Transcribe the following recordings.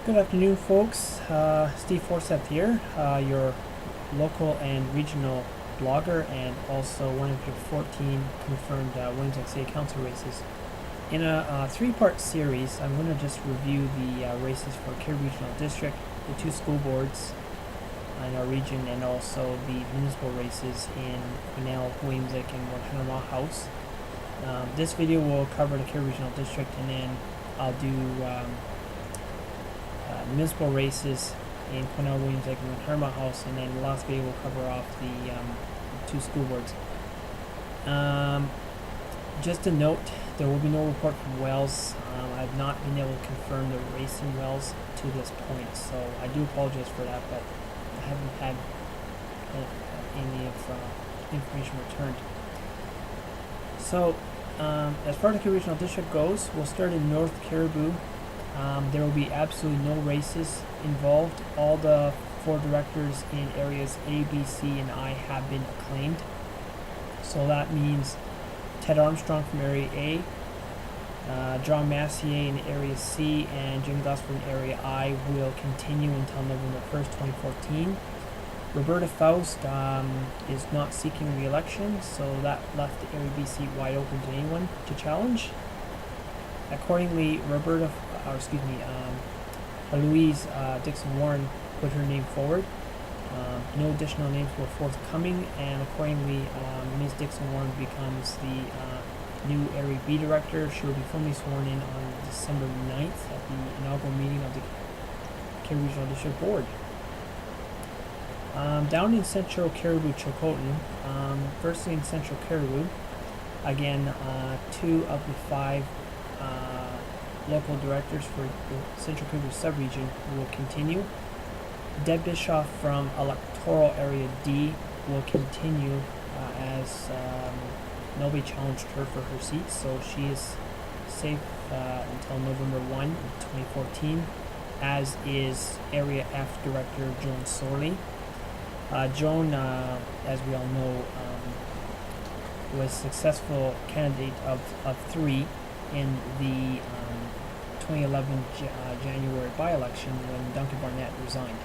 Good afternoon, folks. Steve Forsyth here, your local and regional blogger, and also one of your 14 confirmed Williams Lake City Council races. In a three-part series, I'm going to just review the races for Kerr Regional District, the two school boards in our region, and also the municipal races in Quesnel, Williams Lake, and Waterma House. This video will cover the Kerr Regional District, and then I'll do municipal races in Quesnel, Williams Lake, and Waterma House, and then the last video will cover off the two school boards. Just a note, there will be no report from Wells. I've not been able to confirm the race in Wells to this point, so I do apologize for that, but I haven't had any of information returned. So, as far as the Kerr Regional District goes, we'll start in North Caribou. There will be absolutely no races involved. All the 4 directors in areas A, B, C, and I have been acclaimed. So that means Ted Armstrong from Area A, John Massier in Area C, and Jim Gosford in Area I will continue until November 1st, 2014. Roberta Faust is not seeking re-election, so that left the Area B seat wide open to anyone to challenge. Accordingly, Louise Dixon Warren put her name forward. No additional names were forthcoming, and accordingly, Ms. Dixon Warren becomes the new Area B director. She will be formally sworn in on December 9th at the inaugural meeting of the Kerr Regional District Board. Down in Central Caribou, Chilcotin, firstly in Central Caribou, again, 2 of the 5 local directors for the Central Caribou subregion will continue. Deb Bischoff from Electoral Area D will continue as nobody challenged her for her seat, so she is safe until November 1, 2014, as is Area F Director Joan Sorley. Joan, as we all know, was successful candidate of 3 in the 2011 January by-election when Duncan Barnett resigned.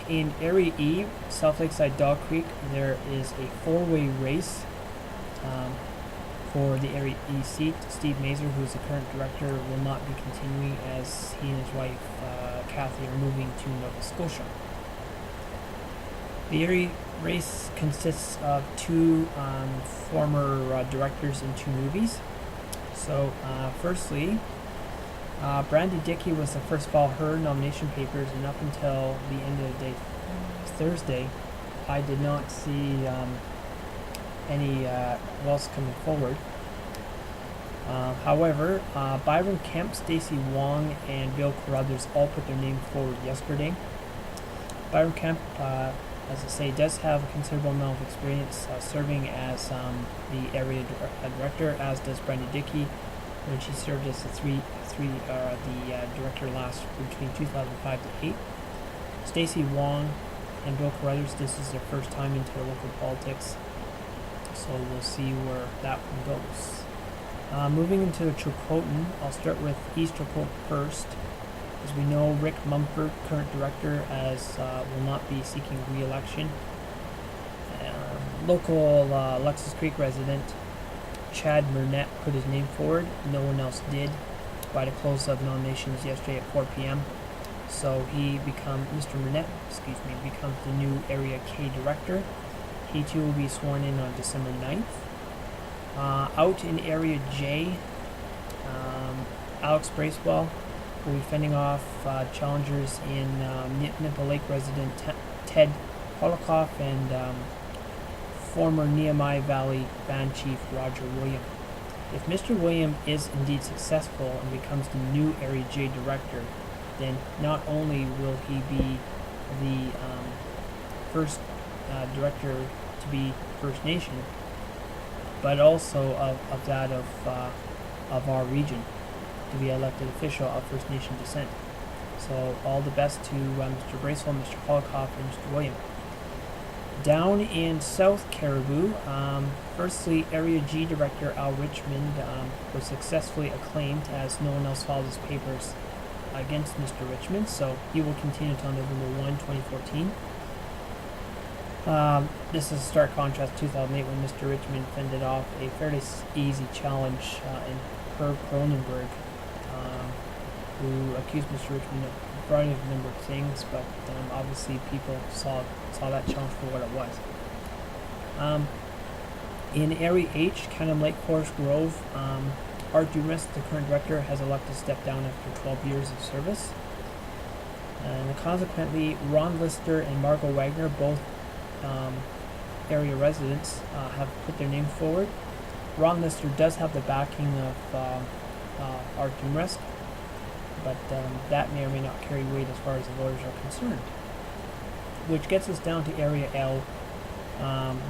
In Area E, South Lakeside Dog Creek, there is a 4-way race for the Area E seat. Steve Mazur, who is the current director, will not be continuing as he and his wife Kathy are moving to Nova Scotia. The Area race consists of 2 former directors and 2 newbies. So, firstly, Brandy Dickey was the first to file her nomination papers, and up until the end of the day, Thursday, I did not see any else coming forward. However, Byron Kemp, Stacy Wong, and Bill Carruthers all put their name forward yesterday. Byron Kemp, as I say, does have a considerable amount of experience serving as the area director, as does Brandy Dickey, when she served as the director last between 2005 to 8. Stacy Wong and Bill Carruthers, this is their first time into local politics, so we'll see where that one goes. Moving into Chilcotin, I'll start with East Chilcotin first. As we know, Rick Mumford, current director, will not be seeking re-election. Local Lexus Creek resident Chad Burnett put his name forward. No one else did by the close of nominations yesterday at 4 p.m. So Mr. Burnett becomes the new Area K director. He too will be sworn in on December 9th. Out in Area J, Alex Bracewell will be fending off challengers in Nipple Lake resident Ted Holokoff and former Nehemiah Valley Band Chief Roger William. If Mr. William is indeed successful and becomes the new Area J director, then not only will he be the first director to be First Nation, but also of that of our region, to be elected official of First Nation descent. So all the best to Mr. Bracewell, Mr. Holokoff, and Mr. William. Down in South Caribou, firstly, Area G Director Al Richmond was successfully acclaimed as no one else filed his papers against Mr. Richmond, so he will continue until November 1, 2014. This is a stark contrast to 2008 when Mr. Richmond fended off a fairly easy challenge in Herb Cronenberg, who accused Mr. Richmond of a variety of number of things, but obviously people saw that challenge for what it was. In Area H, Canham Lake Forest Grove, Art Dumas, the current director, has elected to step down after 12 years of service. And consequently, Ron Lister and Margot Wagner, both area residents, have put their name forward. Ron Lister does have the backing of Art Dumas, but that may or may not carry weight as far as the lawyers are concerned. Which gets us down to Area L,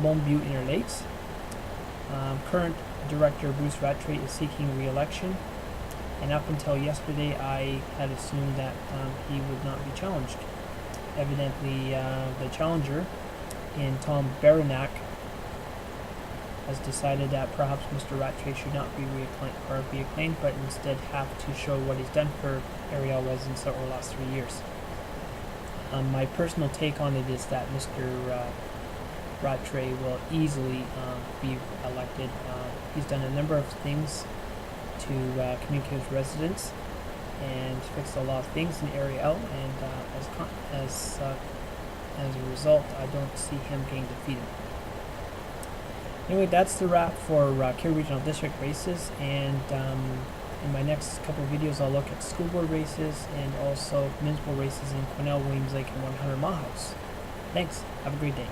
Mont Butte Inner Lakes. Current director Bruce Rattray is seeking re-election, and up until yesterday I had assumed that he would not be challenged. Evidently, the challenger in Tom Baranak has decided that perhaps Mr. Rattray should not be acclaimed, but instead have to show what he's done for Area L residents over the last 3 years. My personal take on it is that Mr. Rattray will easily be elected. He's done a number of things to communicate with residents and fixed a lot of things in Area L, and as a result, I don't see him getting defeated. Anyway, that's the wrap for Caribou Regional District races, and in my next couple of videos I'll look at school board races and also municipal races in Quesnel, Williams Lake, and 100 Mile House. Thanks. Have a great day.